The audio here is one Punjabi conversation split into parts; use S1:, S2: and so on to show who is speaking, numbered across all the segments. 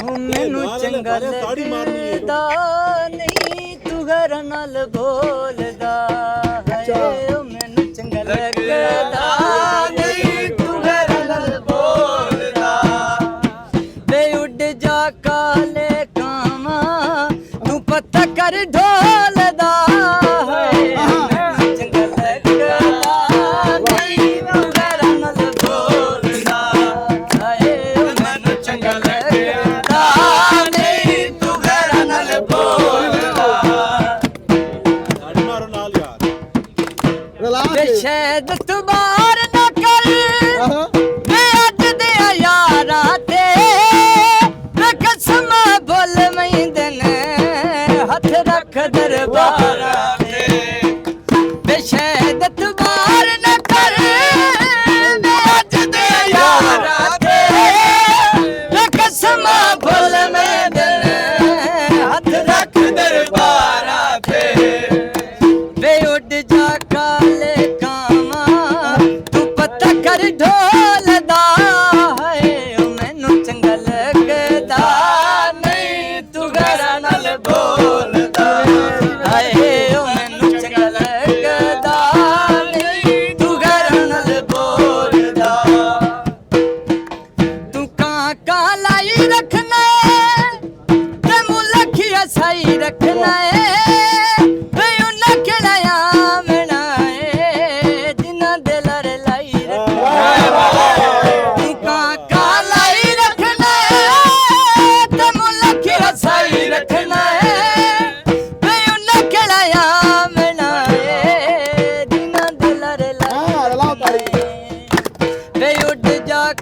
S1: ਮੈਨੂੰ ਚੰਗਾ ਲੱਗਦਾ ਨਹੀਂ ਤੂੰ ਘਰ ਨਾਲ ਬੋਲਦਾ ਹੈ ਮੈਨੂੰ ਚੰਗਾ ਲੱਗਦਾ ਨਹੀਂ ਤੂੰ ਘਰ ਨਾਲ ਬੋਲਦਾ ਵੇ ਉੱਡ ਜਾ ਕਾਲੇ ਕਾਵਾਂ ਤੂੰ ਪਤਾ ਕਰ ਢੋਲਦਾ ਹੈ ਮੈਨੂੰ ਚੰਗਾ ਲੱਗਦਾ ਨਹੀਂ ਤੂੰ ਘਰ ਨਾਲ ਬੋਲਦਾ ਹੈ ਮੈਨੂੰ ਚੰਗਾ ਲੱਗਦਾ ਨਹੀਂ ਤੂੰ ਘਰ ਨਾਲ ਬੋਲਦਾ
S2: ਸਾਡੀ ਮਾਰੋ ਨਾਲ ਯਾਰ
S1: ਵੇ ਸ਼ਾਇਦ ਤੂੰ ਬਾਹਰ ਨਾ ਕਰ ਮੈਂ ਅੱਜ ਦੇ ਯਾਰਾਂ ਤੇ ਮੈਂ ਕਸਮ ਬੋਲ ਮੈਂਦੇ ਨੇ ਹੱਥ ਰੱਖ ਦਰਬਾਰਾਂ ਤੇ ਵੇ ਸ਼ਾਇਦ ਤੂੰ ਬਾਹਰ ਨਾ ਕਰ ਮੈਂ ਅੱਜ ਦੇ ਯਾਰਾਂ ਤੇ ਮੈਂ ਕਸਮ ਬੋਲ ਮੈਂਦੇ ਨੇ ਹੱਥ ਰੱਖ ਦਰਬਾਰਾਂ ਤੇ ਵੇ ਉੱਡ ਜਾ ਕਾਲੇ ਕਾਵਾਂ ਤੂੰ ਪਤਾ ਕਰ ਢੋਲਦਾ ਹੈ ਮੈਨੂੰ ਚੰਗਾ ਲੱਗਦਾ ਨਹੀਂ ਤੂੰ ਘਰਾਂ ਨਾਲ ਬੋਲਦਾ ਹਾਏ ਮੈਨੂੰ ਚੰਗਾ ਲੱਗਦਾ ਨਹੀਂ ਤੂੰ ਘਰਾਂ ਨਾਲ ਬੋਲਦਾ ਤੂੰ ਕਾਂ ਲਾਈ ਰੱਖਣਾ ਤੇ ਮੁਲਖੀਆ ਸਹੀ ਰੱਖਣਾ ਏ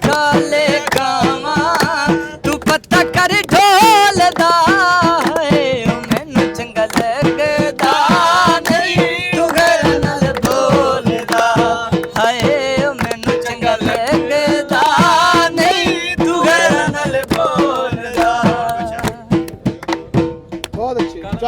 S1: ਕਾਲੇ ਕਾਵਾਂ ਤੂੰ ਪਤਾ ਕਰ ਢੋਲਦਾ ਹੈ ਮੈਨੂੰ ਚੰਗਾ ਲੱਗਦਾ